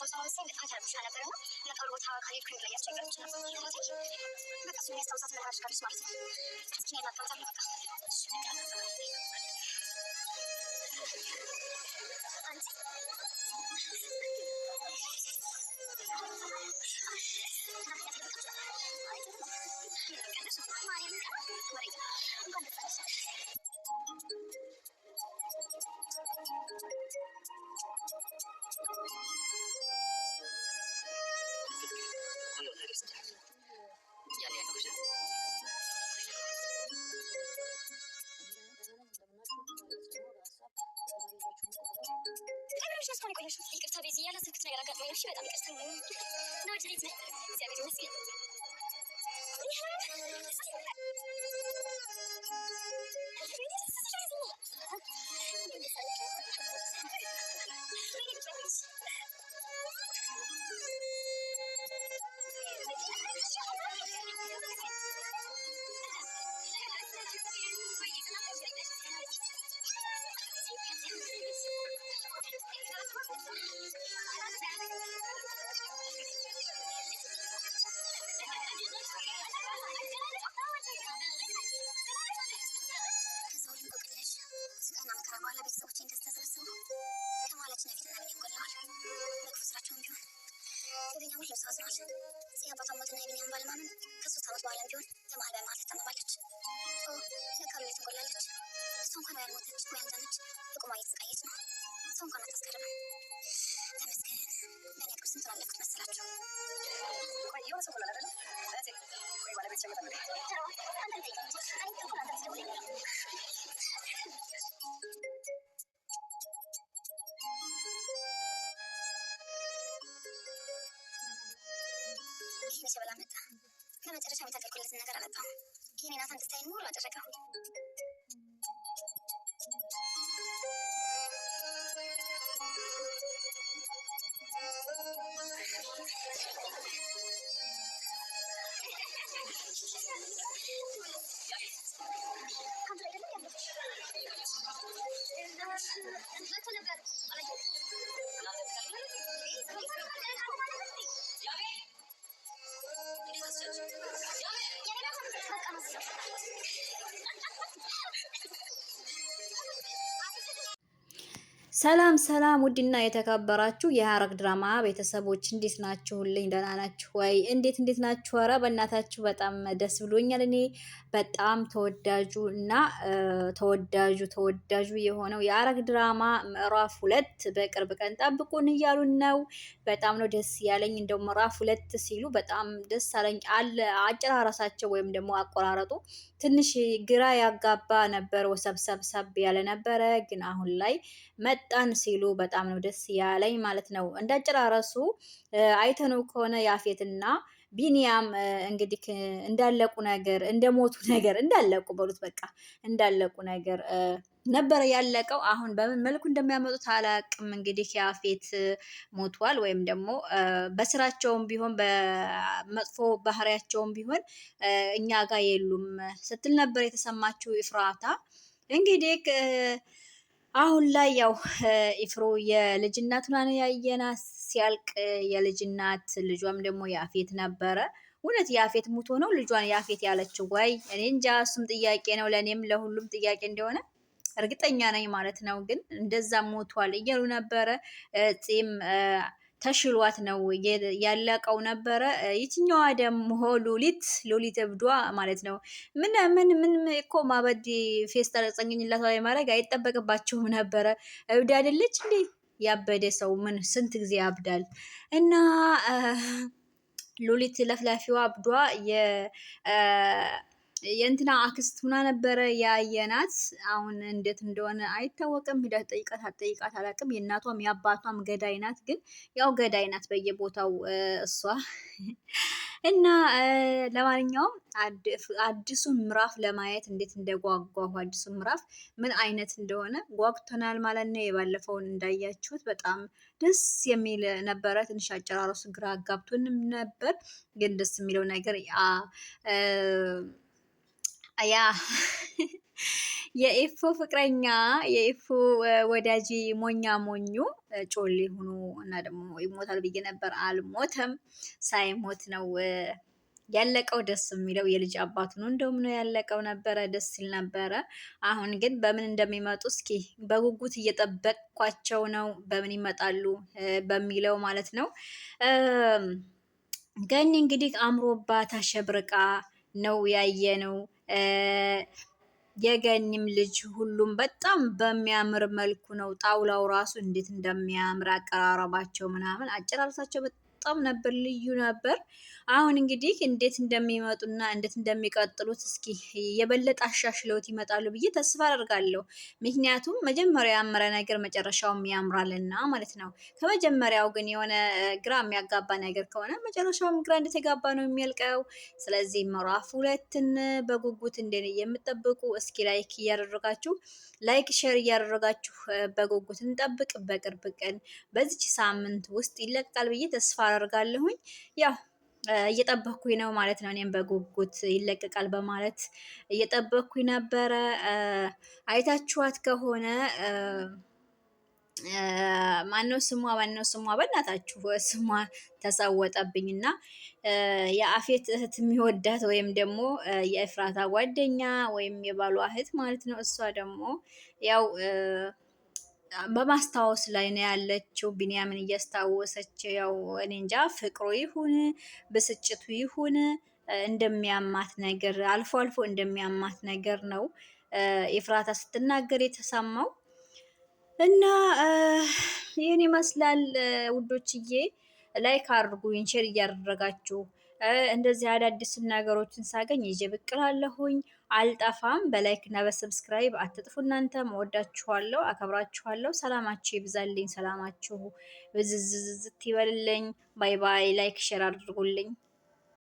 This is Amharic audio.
ታውሳው በጣም ተረብሻ ነበር እና ለቀብር ቦታ ካልሄድኩኝ ብላ እያስቸገረች ነው። በቃ እሱን የሚያስታውሳት ነገር አድርጋለች ማለት ነው። እስኪ እኔ ላጣጣም በቃ አንቺ ይቅርታ ቤዚ ያላሰብኩት ነገር አጋጥሞኝ ነው። እሺ በጣም ይቅርታ ነው። እንዴት ነህ? እግዚአብሔር ይመስገን። ቤተሰቦቼን ተሰብስበው ከማለች ነፊት እና ምን ይጎላዋል በክፉ ስራቸውም ቢሆን ወደኛ ሁሉ ተሳዝኗል። አባቷ ሞትና የቢኒያም ባለማመን ከ3 ዓመት በኋላም ቢሆን በመሀል በመሀል ትታመማለች። ለካሉ ትጎላለች። እሷ እንኳን ወይ አልሞተች ወይ አልዳነች፣ በቁሟ እየተሰቃየች ነው። ሰው እንኳን አታስቀርም። ተመስገን። በእኔ ቅር ስንት ላለፍኩት መሰላችሁ። ቆይ የሆነ ሰው ላለ ቆይ ባለቤት ሸመታ ነው አንተ ጠይቅ አንተ እኮ አንተ ስለሆነ ሸበላ መጣ። ለመጨረሻ የታገልኩለትን ነገር አመጣው። ይሄን ናት አንድ ስታይል ሙሉ አደረገው። ሰላም ሰላም ውድና የተከበራችሁ የሐረግ ድራማ ቤተሰቦች እንዴት ናችሁልኝ? ደህና ናችሁ ወይ? እንዴት ናችሁ? ኧረ በእናታችሁ በጣም ደስ ብሎኛል። እኔ በጣም ተወዳጁ እና ተወዳጁ የሆነው የሐረግ ድራማ ምዕራፍ 2 በቅርብ ቀን ጠብቁን እያሉን ነው። በጣም ነው ደስ ያለኝ። እንደው ምዕራፍ 2 ሲሉ በጣም ደስ አለኝ። አጨራረሳቸው ወይም ደግሞ አቆራረጡ ትንሽ ግራ ያጋባ ነበር፣ ወሰብሰብ ያለ ነበረ። ግን አሁን ላይ መጣን ሲሉ በጣም ነው ደስ ያለኝ ማለት ነው። እንዳጨራረሱ አይተነው ከሆነ ያፌትና ቢኒያም እንግዲህ እንዳለቁ ነገር እንደሞቱ ነገር እንዳለቁ በሉት በቃ እንዳለቁ ነገር ነበረ ያለቀው። አሁን በምን መልኩ እንደሚያመጡት አላቅም። እንግዲህ ያፌት ሞቷል ወይም ደግሞ በስራቸውም ቢሆን በመጥፎ ባህሪያቸውም ቢሆን እኛ ጋር የሉም ስትል ነበር የተሰማችው ኢፍራታ። እንግዲህ አሁን ላይ ያው ኢፍሮ የልጅ እናቱን ያየናት ሲያልቅ የልጅ እናት ልጇም ደግሞ ያፌት ነበረ። እውነት ያፌት ሙቶ ነው ልጇን ያፌት ያለችው ወይ? እኔ እንጃ። እሱም ጥያቄ ነው፣ ለእኔም ለሁሉም ጥያቄ እንደሆነ እርግጠኛ ነኝ ማለት ነው። ግን እንደዛ ሞቷል እያሉ ነበረ። ጺም ተሽሏት ነው ያለቀው ነበረ። የትኛዋ ደግሞ ሉሊት እብዷ ማለት ነው። ምን እኮ ማበድ ፌስታል ጸኝኝላት ላይ ማድረግ አይጠበቅባቸውም ነበረ። እብድ አይደለች እንዴ? ያበደ ሰው ምን ስንት ጊዜ ያብዳል? እና ሉሊት ለፍላፊዋ አብዷ የእንትና አክስት ሁና ነበረ ያየናት። አሁን እንዴት እንደሆነ አይታወቅም። ሂዳት ጠይቃት አላውቅም። የእናቷም የአባቷም ገዳይ ናት። ግን ያው ገዳይ ናት በየቦታው እሷ እና ለማንኛውም አዲሱን ምዕራፍ ለማየት እንዴት እንደጓጓሁ አዲሱን ምዕራፍ ምን አይነት እንደሆነ ጓጉተናል ማለት ነው። የባለፈውን እንዳያችሁት በጣም ደስ የሚል ነበረ። ትንሽ አጨራረሱ ግራ አጋብቶንም ነበር። ግን ደስ የሚለው ነገር ያ የኢፉ ፍቅረኛ የኢፉ ወዳጅ ሞኛ ሞኙ ጮሌ ሆኖ እና ደግሞ ይሞታል ብዬ ነበር። አልሞተም። ሳይሞት ነው ያለቀው። ደስ የሚለው የልጅ አባቱ ነው እንደውም ነው ያለቀው ነበረ። ደስ ሲል ነበረ። አሁን ግን በምን እንደሚመጡ እስኪ በጉጉት እየጠበቅኳቸው ነው። በምን ይመጣሉ በሚለው ማለት ነው። ገኒ እንግዲህ አምሮባት አሸብርቃ ነው ያየነው። የገኒም ልጅ ሁሉም በጣም በሚያምር መልኩ ነው። ጣውላው ራሱ እንዴት እንደሚያምር አቀራረባቸው ምናምን አጨራረሳቸው በጣም ነበር፣ ልዩ ነበር። አሁን እንግዲህ እንዴት እንደሚመጡና እንዴት እንደሚቀጥሉት እስኪ የበለጠ አሻሽለውት ይመጣሉ ብዬ ተስፋ አደርጋለሁ። ምክንያቱም መጀመሪያ ያመረ ነገር መጨረሻውም ያምራልና ማለት ነው። ከመጀመሪያው ግን የሆነ ግራ የሚያጋባ ነገር ከሆነ መጨረሻውም ግራ እንደተጋባ ነው የሚያልቀው። ስለዚህ ምዕራፍ ሁለትን በጉጉት እንደኔ የምጠብቁ እስኪ ላይክ እያደረጋችሁ ላይክ ሼር እያደረጋችሁ በጉጉት እንጠብቅ። በቅርብ ቀን በዚች ሳምንት ውስጥ ይለቀቃል ብዬ ተስፋ አደርጋለሁኝ። ያው እየጠበኩኝ ነው ማለት ነው። እኔም በጉጉት ይለቀቃል በማለት እየጠበኩኝ ነበረ። አይታችኋት ከሆነ ማነው ስሟ በእናታችሁ ስሟ ተሳወጠብኝ እና የአፌት እህት የሚወዳት ወይም ደግሞ የእፍራታ ጓደኛ ወይም የባሏ እህት ማለት ነው። እሷ ደግሞ ያው በማስታወስ ላይ ነው ያለችው። ቢንያምን እያስታወሰች ያው እኔ እንጃ ፍቅሩ ይሁን ብስጭቱ ይሁን እንደሚያማት ነገር አልፎ አልፎ እንደሚያማት ነገር ነው ኤፍራታ ስትናገር የተሰማው። እና ይህን ይመስላል ውዶችዬ። ላይክ አድርጉኝ፣ ሼር እያደረጋችሁ እንደዚህ አዳዲስ ነገሮችን ሳገኝ ይዤ ብቅ እላለሁኝ። አልጠፋም። በላይክ እና በሰብስክራይብ አትጥፉ። እናንተም እወዳችኋለሁ፣ አከብራችኋለሁ። ሰላማችሁ ይብዛልኝ፣ ሰላማችሁ ብዝዝዝት ይበልልኝ። ባይ ባይ። ላይክ ሼር አድርጉልኝ።